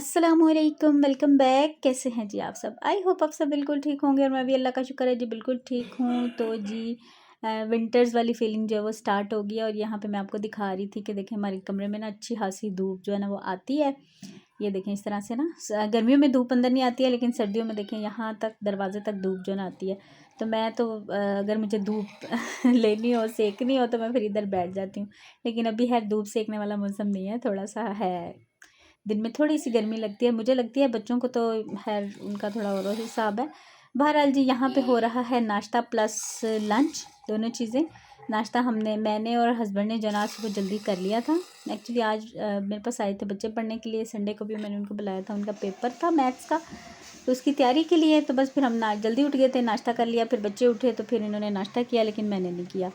अस्सलामुअलैकुम, welcome back. कैसे हैं जी आप सब? आई होप आप सब बिल्कुल ठीक होंगे और मैं भी अल्लाह का शुक्र है जी बिल्कुल ठीक हूँ। तो जी विंटर्स वाली फीलिंग जो है वो स्टार्ट हो गई है और यहाँ पे मैं आपको दिखा रही थी कि देखें हमारे कमरे में ना अच्छी खासी धूप जो है ना वो आती है। ये देखें इस तरह से ना गर्मियों में धूप अंदर नहीं आती है, लेकिन सर्दियों में देखें यहाँ तक दरवाजे तक धूप जो ना आती है। तो मैं तो अगर मुझे धूप लेनी हो, सेकनी हो, तो मैं फिर इधर बैठ जाती हूँ। लेकिन अभी है धूप सेकने वाला मौसम नहीं है, थोड़ा सा है, दिन में थोड़ी सी गर्मी लगती है, मुझे लगती है, बच्चों को तो खैर उनका थोड़ा और हिसाब है। बहरहाल जी यहाँ पे हो रहा है नाश्ता प्लस लंच, दोनों चीज़ें। नाश्ता मैंने और हस्बैंड ने जो ना सुबह जल्दी कर लिया था। एक्चुअली आज मेरे पास आए थे बच्चे पढ़ने के लिए, संडे को भी मैंने उनको बुलाया था, उनका पेपर था मैथ्स का, तो उसकी तैयारी के लिए। तो बस फिर हम जल्दी उठ गए थे, नाश्ता कर लिया, फिर बच्चे उठे तो फिर इन्होंने नाश्ता किया, लेकिन मैंने नहीं किया।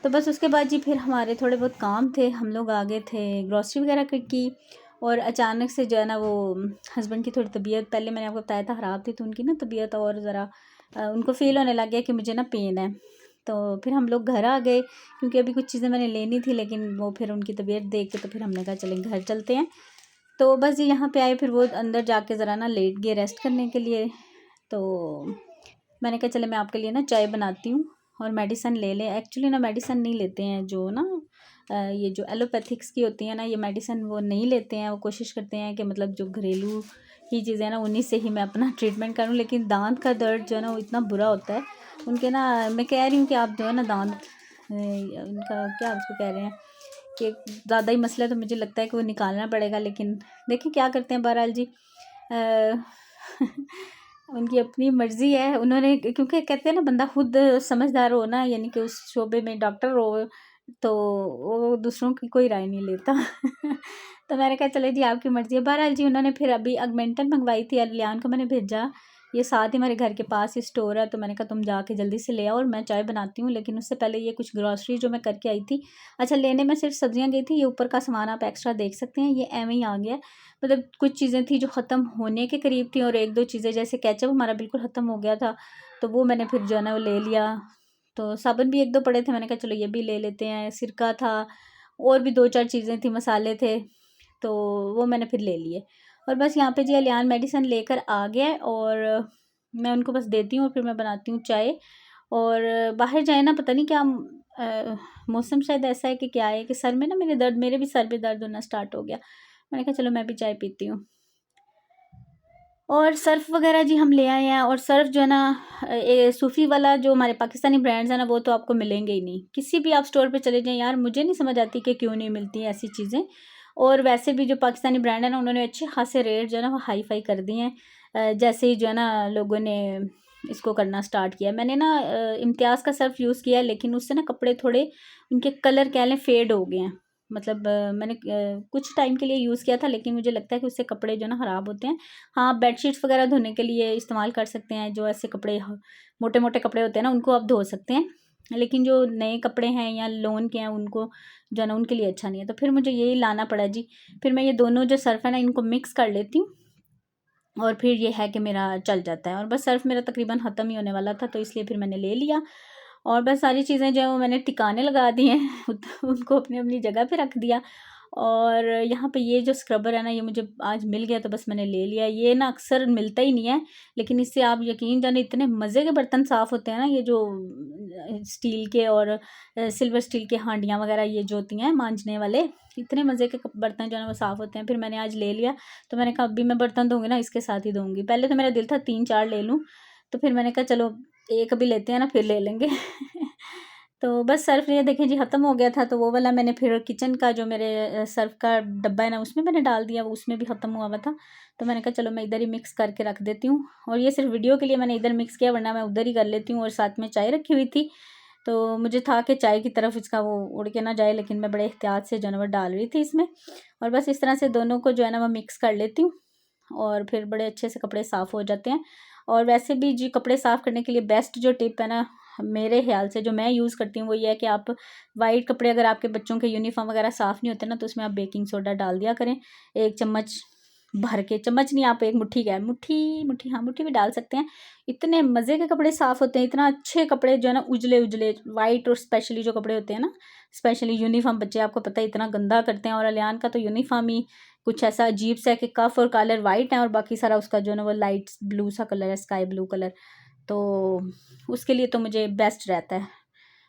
तो बस उसके बाद जी फिर हमारे थोड़े बहुत काम थे, हम लोग आ गए थे ग्रॉसरी वगैरह की। और अचानक से जो है ना वो हस्बैंड की थोड़ी तबीयत, पहले मैंने आपको बताया था ख़राब थी, तो उनकी ना तबीयत और ज़रा उनको फ़ील होने लग गया कि मुझे ना पेन है। तो फिर हम लोग घर आ गए, क्योंकि अभी कुछ चीज़ें मैंने लेनी थी, लेकिन वो फिर उनकी तबीयत देख के तो फिर हमने कहा चलें घर चलते हैं। तो बस ये यहाँ पे आए, फिर वो अंदर जाके ज़रा ना लेट गए रेस्ट करने के लिए। तो मैंने कहा चले मैं आपके लिए ना चाय बनाती हूँ और मेडिसिन ले लें। एक्चुअली ना मेडिसिन नहीं लेते हैं जो ना ये जो एलोपैथिक्स की होती है ना, ये मेडिसिन वो नहीं लेते हैं। वो कोशिश करते हैं कि मतलब जो घरेलू ही चीज़ें ना उन्हीं से ही मैं अपना ट्रीटमेंट करूँ। लेकिन दांत का दर्द जो है ना वो इतना बुरा होता है उनके ना। मैं कह रही हूँ कि आप जो है ना दांत उनका क्या उसको कह रहे हैं कि ज़्यादा ही मसला है, तो मुझे लगता है कि वो निकालना पड़ेगा। लेकिन देखिए क्या करते हैं। बहरहाल जी उनकी अपनी मर्ज़ी है, उन्होंने, क्योंकि कहते हैं ना बंदा खुद समझदार हो ना, यानी कि उस शोबे में डॉक्टर हो, तो वो दूसरों की कोई राय नहीं लेता। तो मैंने कहा चले जी आपकी मर्ज़ी है। बहरहाल जी उन्होंने फिर अभी ऑगमेंटन मंगवाई थी, अलियान को मैंने भेजा, ये साथ ही हमारे घर के पास ही स्टोर है, तो मैंने कहा तुम जाके जल्दी से ले आओ और मैं चाय बनाती हूँ। लेकिन उससे पहले ये कुछ ग्रॉसरी जो मैं करके आई थी, अच्छा लेने में सिर्फ सब्जियाँ गई थी, ये ऊपर का सामान आप एक्स्ट्रा देख सकते हैं, ये एवं ही आ गया। मतलब कुछ चीज़ें थी जो ख़त्म होने के करीब थी, और एक दो चीज़ें जैसे केचप हमारा बिल्कुल ख़त्म हो गया था, तो वो मैंने फिर जो है ना वो ले लिया। तो साबुन भी एक दो पड़े थे, मैंने कहा चलो ये भी ले लेते हैं। सिरका था, और भी दो चार चीज़ें थी, मसाले थे, तो वो मैंने फिर ले लिए। और बस यहाँ पे जी अलियान मेडिसिन लेकर आ गया और मैं उनको बस देती हूँ और फिर मैं बनाती हूँ चाय। और बाहर जाए ना, पता नहीं क्या मौसम शायद ऐसा है कि क्या है कि सर में ना मेरे भी सर में दर्द होना स्टार्ट हो गया। मैंने कहा चलो मैं भी चाय पीती हूँ। और सर्फ़ वगैरह जी हम ले आए हैं, और सर्फ़ जो है ना सूफ़ी वाला जो हमारे पाकिस्तानी ब्रांड्स हैं ना, वो तो आपको मिलेंगे ही नहीं, किसी भी आप स्टोर पे चले जाएं। यार मुझे नहीं समझ आती कि क्यों नहीं मिलती हैं ऐसी चीज़ें। और वैसे भी जो पाकिस्तानी ब्रांड है ना, उन्होंने अच्छे खासे रेट जो है ना वो हाई फाई कर दिए हैं। जैसे ही जो है ना लोगों ने इसको करना स्टार्ट किया। मैंने ना इम्तियाज़ का सर्फ़ यूज़ किया है, लेकिन उससे ना कपड़े थोड़े उनके कलर कह लें फेड हो गए हैं। मतलब मैंने कुछ टाइम के लिए यूज़ किया था, लेकिन मुझे लगता है कि उससे कपड़े जो ना ख़राब होते हैं। हाँ, बेडशीट्स वगैरह धोने के लिए इस्तेमाल कर सकते हैं, जो ऐसे कपड़े मोटे मोटे कपड़े होते हैं ना, उनको आप धो सकते हैं। लेकिन जो नए कपड़े हैं या लोन के हैं, उनको जो है ना उनके लिए अच्छा नहीं है। तो फिर मुझे यही लाना पड़ा जी। फिर मैं ये दोनों जो सर्फ़ है ना, इनको मिक्स कर लेती हूँ, और फिर ये है कि मेरा चल जाता है। और बस सर्फ़ मेरा तकरीबन ख़त्म ही होने वाला था, तो इसलिए फिर मैंने ले लिया। और बस सारी चीज़ें जो है वो मैंने टिकाने लगा दी हैं। उनको अपनी अपनी जगह पे रख दिया। और यहाँ पे ये जो स्क्रबर है ना, ये मुझे आज मिल गया, तो बस मैंने ले लिया। ये ना अक्सर मिलता ही नहीं है, लेकिन इससे आप यकीन जाने इतने मज़े के बर्तन साफ़ होते हैं ना, ये जो स्टील के और सिल्वर स्टील के हांडियाँ वगैरह ये जो होती हैं मांजने वाले, इतने मज़े के बर्तन जो है ना वो साफ़ होते हैं। फिर मैंने आज ले लिया, तो मैंने कहा अभी मैं बर्तन धोंगी ना इसके साथ ही धोंगी। पहले तो मेरा दिल था 3-4 ले लूँ, तो फिर मैंने कहा चलो एक अभी लेते हैं ना, फिर ले लेंगे। तो बस सर्फ़ ये देखें जी ख़त्म हो गया था, तो वो वाला मैंने फिर किचन का जो मेरे सर्फ़ का डब्बा है ना, उसमें मैंने डाल दिया, वो उसमें भी ख़त्म हुआ था। तो मैंने कहा चलो मैं इधर ही मिक्स करके रख देती हूँ। और ये सिर्फ वीडियो के लिए मैंने इधर मिक्स किया, वरना मैं उधर ही कर लेती हूँ। और साथ में चाय रखी हुई थी, तो मुझे था कि चाय की तरफ इसका वो उड़ के ना जाए, लेकिन मैं बड़े एहतियात से जानवर डाल रही थी इसमें। और बस इस तरह से दोनों को जो है ना मैं मिक्स कर लेती हूँ, और फिर बड़े अच्छे से कपड़े साफ़ हो जाते हैं। और वैसे भी जी कपड़े साफ़ करने के लिए बेस्ट जो टिप है ना, मेरे ख्याल से जो मैं यूज़ करती हूँ, वो ये है कि आप वाइट कपड़े, अगर आपके बच्चों के यूनिफॉर्म वगैरह साफ़ नहीं होते ना, तो उसमें आप बेकिंग सोडा डाल दिया करें 1 चम्मच, भर के, चम्मच नहीं, आप एक मुट्ठी का मुट्ठी मुट्ठी, हाँ मुट्ठी भी डाल सकते हैं। इतने मज़े के कपड़े साफ़ होते हैं, इतना अच्छे कपड़े जो है ना, उजले उजले वाइट, और स्पेशली जो कपड़े होते हैं ना, स्पेशली यूनिफॉर्म, बच्चे आपको पता है इतना गंदा करते हैं, और अलियान का तो यूनिफॉर्म ही कुछ ऐसा अजीब सा है कि कफ और कॉलर वाइट है और बाकी सारा उसका जो है ना वो लाइट ब्लू सा कलर है, स्काई ब्लू कलर। तो उसके लिए तो मुझे बेस्ट रहता है,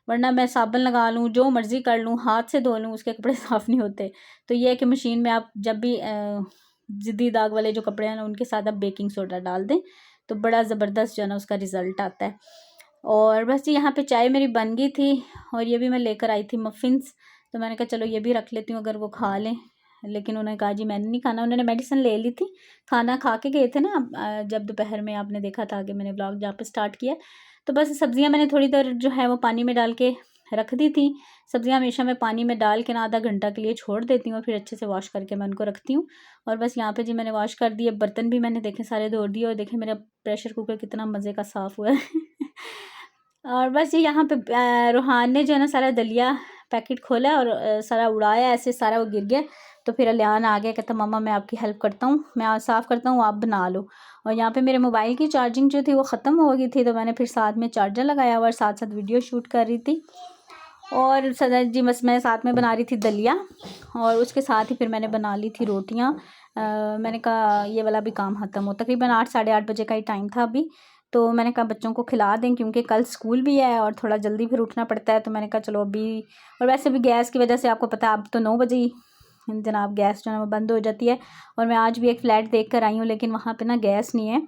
वरना मैं साबुन लगा लूँ, जो मर्ज़ी कर लूँ, हाथ से धो लूँ, उसके कपड़े साफ़ नहीं होते। तो ये है कि मशीन में आप जब भी ज़िद्दी दाग वाले जो कपड़े हैं ना, उनके साथ आप बेकिंग सोडा डाल दें तो बड़ा ज़बरदस्त जो है ना उसका रिज़ल्ट आता है। और बस यहाँ पे चाय मेरी बन गई थी, और ये भी मैं लेकर आई थी मफ़िन्स, तो मैंने कहा चलो ये भी रख लेती हूँ अगर वो खा लें, लेकिन उन्होंने कहा जी मैंने नहीं खाना, उन्होंने मेडिसिन ले ली थी, खाना खा के गए थे ना जब दोपहर में आपने देखा था कि मैंने व्लॉग जहाँ पे स्टार्ट किया। तो बस सब्ज़ियाँ मैंने थोड़ी देर जो है वो पानी में डाल के रख दी थी। सब्ज़ियाँ हमेशा मैं पानी में डाल के ना आधा घंटा के लिए छोड़ देती हूँ, और फिर अच्छे से वॉश करके मैं उनको रखती हूँ। और बस यहाँ पे जी मैंने वॉश कर दिए, बर्तन भी मैंने देखे सारे धो दिए, और देखे मेरा प्रेशर कुकर कितना मज़े का साफ़ हुआ है। और बस ये यहाँ पे रूहान ने जो है ना सारा दलिया पैकेट खोला और सारा उड़ाया, ऐसे सारा वो गिर गया। तो फिर अलियान आ गया, कहता मम्मा मैं आपकी हेल्प करता हूँ, मैं साफ़ करता हूँ, आप बना लो। और यहाँ पे मेरे मोबाइल की चार्जिंग जो थी वो ख़त्म हो गई थी, तो मैंने फिर साथ में चार्जर लगाया और साथ साथ वीडियो शूट कर रही थी। और सदा जी बस मैं साथ में बना रही थी दलिया, और उसके साथ ही फिर मैंने बना ली थी रोटियाँ। मैंने कहा ये वाला भी काम ख़त्म हो, तकरीबन 8 साढ़े 8 बजे का ही टाइम था अभी। तो मैंने कहा बच्चों को खिला दें, क्योंकि कल स्कूल भी है और थोड़ा जल्दी फिर उठना पड़ता है। तो मैंने कहा चलो अभी, और वैसे भी गैस की वजह से आपको पता है अब तो 9 बजे ही जनाब गैस जो है वो बंद हो जाती है। और मैं आज भी एक फ़्लैट देख कर आई हूँ, लेकिन वहाँ पे ना गैस नहीं है,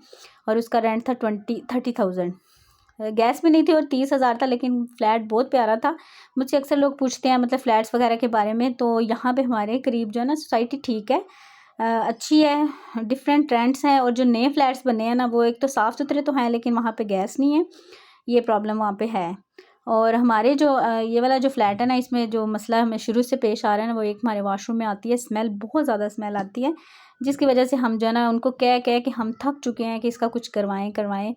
और उसका रेंट था 30,000। गैस भी नहीं थी और 30,000 था, लेकिन फ़्लैट बहुत प्यारा था। मुझसे अक्सर लोग पूछते हैं मतलब फ़्लैट्स वगैरह के बारे में, तो यहाँ पे हमारे करीब जो है ना सोसाइटी ठीक है, अच्छी है, डिफरेंट ट्रेंड्स हैं। और जो नए फ्लैट्स बने हैं ना वो एक तो साफ़ सुथरे तो हैं, लेकिन वहाँ पे गैस नहीं है, ये प्रॉब्लम वहाँ पे है। और हमारे जो ये वाला जो फ्लैट है ना, इसमें जो मसला हमें शुरू से पेश आ रहा है ना, वो एक हमारे वॉशरूम में आती है स्मेल, बहुत ज़्यादा स्मेल आती है, जिसकी वजह से हम जो है ना उनको कह कह के हम थक चुके हैं कि इसका कुछ करवाएं।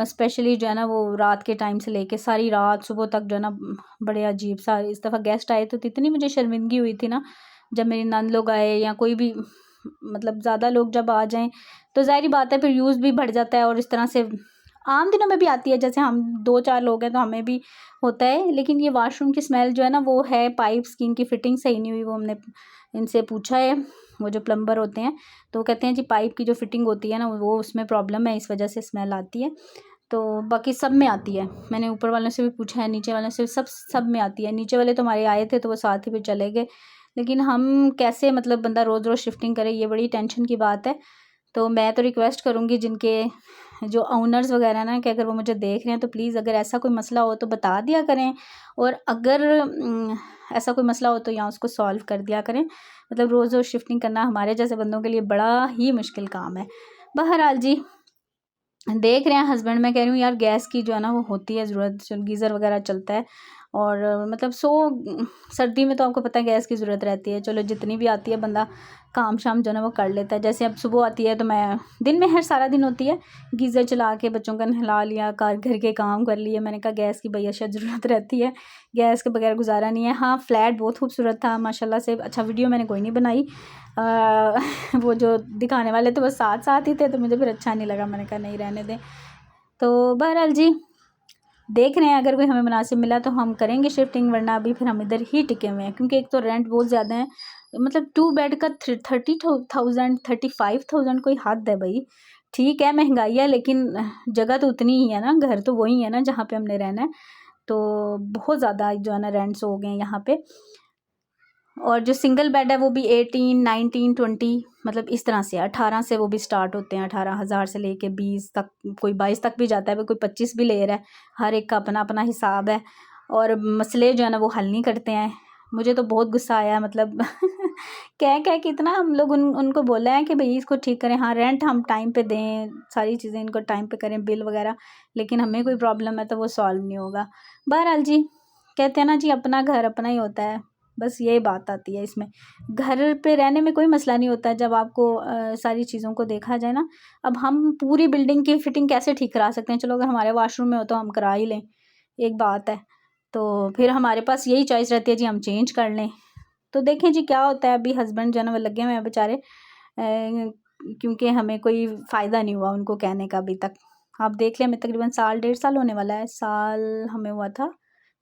स्पेशली जो है ना वो रात के टाइम से लेके सारी रात सुबह तक जो है ना बड़े अजीब सा। इस दफ़ा गेस्ट आए तो इतनी मुझे शर्मिंदगी हुई थी ना, जब मेरी नंद लोग आए या कोई भी मतलब ज़्यादा लोग जब आ जाएं तो ज़ाहिर बात है फिर यूज़ भी बढ़ जाता है। और इस तरह से आम दिनों में भी आती है, जैसे हम 2-4 लोग हैं तो हमें भी होता है। लेकिन ये वॉशरूम की स्मेल जो है ना वो है पाइप्स की, इनकी फ़िटिंग सही नहीं हुई। वो हमने इनसे पूछा है, वो जो प्लम्बर होते हैं, तो कहते हैं जी पाइप की जो फ़िटिंग होती है ना वो उसमें प्रॉब्लम है, इस वजह से स्मेल आती है। तो बाकी सब में आती है, मैंने ऊपर वालों से भी पूछा है, नीचे वालों से, सब में आती है। नीचे वाले तो हमारे आए थे तो वो साथ ही फिर चले गए, लेकिन हम कैसे मतलब बंदा रोज़ रोज़ शिफ्टिंग करे, ये बड़ी टेंशन की बात है। तो मैं तो रिक्वेस्ट करूँगी जिनके जो ओनर्स वगैरह ना, कि अगर वो मुझे देख रहे हैं तो प्लीज़ अगर ऐसा कोई मसला हो तो बता दिया करें, और अगर ऐसा कोई मसला हो तो यहाँ उसको सॉल्व कर दिया करें। मतलब रोज़ रोज़ शिफ्टिंग करना हमारे जैसे बंदों के लिए बड़ा ही मुश्किल काम है। बहरहाल जी देख रहे हैं हस्बैंड, मैं कह रही हूँ यार गैस की जो है ना वो होती है ज़रूरत, गीज़र वगैरह चलता है। और मतलब सर्दी में तो आपको पता है गैस की ज़रूरत रहती है, चलो जितनी भी आती है बंदा काम शाम जो है ना वो कर लेता है। जैसे अब सुबह आती है तो मैं दिन में हर सारा दिन होती है, गीज़र चला के बच्चों का नहला लिया, घर के काम कर लिए। मैंने कहा गैस की भैया ज़रूरत रहती है, गैस के बगैर गुजारा नहीं है। हाँ फ्लैट बहुत खूबसूरत था माशाल्लाह से, अच्छा वीडियो मैंने कोई नहीं बनाई, वो जो दिखाने वाले थे वो साथ साथ ही थे, तो मुझे फिर अच्छा नहीं लगा, मैंने कहा नहीं रहने दें। तो बहरहाल जी देख रहे हैं अगर कोई हमें मुनासिब मिला तो हम करेंगे शिफ्टिंग, वरना अभी फिर हम इधर ही टिके हुए हैं, क्योंकि एक तो रेंट बहुत ज़्यादा है। मतलब 2 बेड का 30,000 35,000 कोई हद है भाई। ठीक है महंगाई है, लेकिन जगह तो उतनी ही है ना, घर तो वही है ना जहाँ पे हमने रहना है। तो बहुत ज़्यादा जो है ना रेंट्स हो गए हैं यहाँ पे। और जो सिंगल बेड है वो भी 18, 19, 20 मतलब इस तरह से 18 से वो भी स्टार्ट होते हैं, 18,000 से लेके 20 तक, कोई 22 तक भी जाता है, कोई 25 भी ले रहा है। हर एक का अपना अपना हिसाब है, और मसले जो है ना वो हल नहीं करते हैं। मुझे तो बहुत गुस्सा आया, मतलब कह कह के इतना हम लोग उनको बोला है कि भाई इसको ठीक करें, हाँ रेंट हम टाइम पे दें, सारी चीज़ें इनको टाइम पे करें, बिल वगैरह, लेकिन हमें कोई प्रॉब्लम है तो वो सॉल्व नहीं होगा। बहरहाल जी कहते हैं ना जी अपना घर अपना ही होता है, बस यही बात आती है इसमें। घर पे रहने में कोई मसला नहीं होता जब आपको सारी चीज़ों को देखा जाए ना। अब हम पूरी बिल्डिंग की फ़िटिंग कैसे ठीक करा सकते हैं, चलो अगर हमारे वॉशरूम में हो तो हम करा ही लें, एक बात है। तो फिर हमारे पास यही चॉइस रहती है जी हम चेंज कर लें। तो देखें जी क्या होता है, अभी हस्बैंड जो है ना वो लगे हुए हैं बेचारे क्योंकि हमें कोई फ़ायदा नहीं हुआ उनको कहने का अभी तक। आप देख लें, हमें तकरीबन साल 1.5 साल होने वाला है। साल हमें हुआ था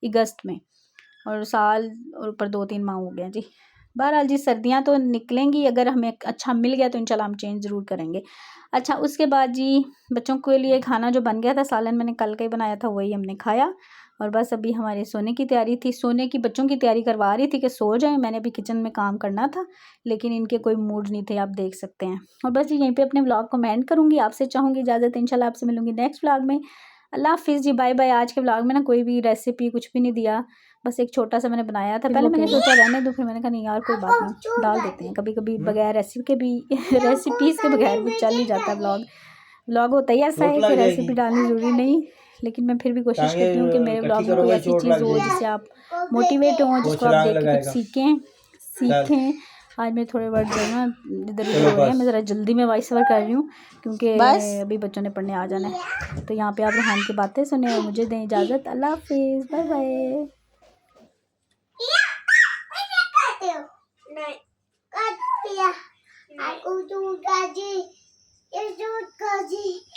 अगस्त में, और साल और ऊपर 2-3 माह हो गए जी। बहरहाल जी, सर्दियाँ तो निकलेंगी, अगर हमें अच्छा मिल गया तो इंशाल्लाह हम चेंज ज़रूर करेंगे। अच्छा, उसके बाद जी बच्चों के लिए खाना जो बन गया था, सालन मैंने कल का ही बनाया था, वही हमने खाया। और बस अभी हमारे सोने की तैयारी थी, सोने की बच्चों की तैयारी करवा रही थी कि सो जाएं। मैंने अभी किचन में काम करना था, लेकिन इनके कोई मूड नहीं थे, आप देख सकते हैं। और बस जी यहीं पे अपने व्लॉग को एंड करूँगी, आपसे चाहूँगी इजाज़त। इंशाल्लाह आपसे मिलूँगी नेक्स्ट व्लॉग में। अल्लाह हाफिज़ जी, बाय बाय। आज के व्लॉग में ना कोई भी रेसिपी कुछ भी नहीं दिया, बस एक छोटा सा मैंने बनाया था। पहले मैंने सोचा रहने दो, फिर मैंने कहा नहीं यार कोई बात नहीं, डाल देते हैं। कभी कभी बगैर रेसिपी के भी रेसिपीज़ के बगैर भी चल ही जाता है व्लॉग। व्लॉग होता ही ऐसा है कि रेसिपी डालनी ज़रूरी नहीं, लेकिन मैं फिर भी कोशिश करती हूँ कि मेरे व्लॉग में कोई ऐसी चीज़ हो जिससे आप मोटिवेट हों, जिसको आप देख के कुछ सीखें। आज मेरे थोड़े वर्ड जो है ना इधर उधर हो रहे हैं, मैं ज़रा जल्दी में वॉइस ओवर कर रही हूँ क्योंकि अभी बच्चों ने पढ़ने आ जाना है। तो यहाँ पे आप रेहान की बातें सुने और मुझे दें इजाज़त। अल्लाह हाफिज़, बाय बाय।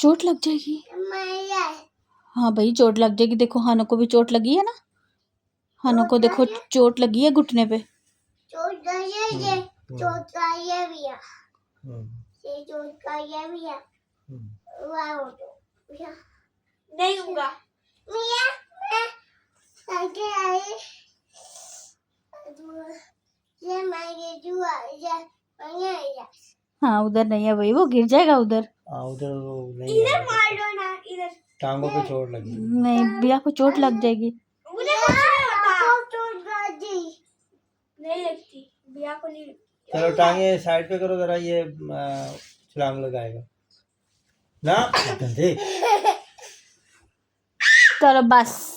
चोट लग जाएगी। हाँ भाई चोट लग जाएगी, देखो हानो को भी चोट लगी है ना, हानो को देखो चोट लगी है घुटने पे। चोट नहीं होगा। हाँ उधर नहीं है भाई, वो गिर जाएगा उधर। उधर नहीं, इधर मार लो ना, इधर टांगों पे चोट लगी। नहीं, भैया को चोट लग जाएगी। मुझे कुछ नहीं लगती, भैया को नहीं। चलो टांगे साइड पे करो जरा, ये छलांग लगाएगा ना। चलो बस।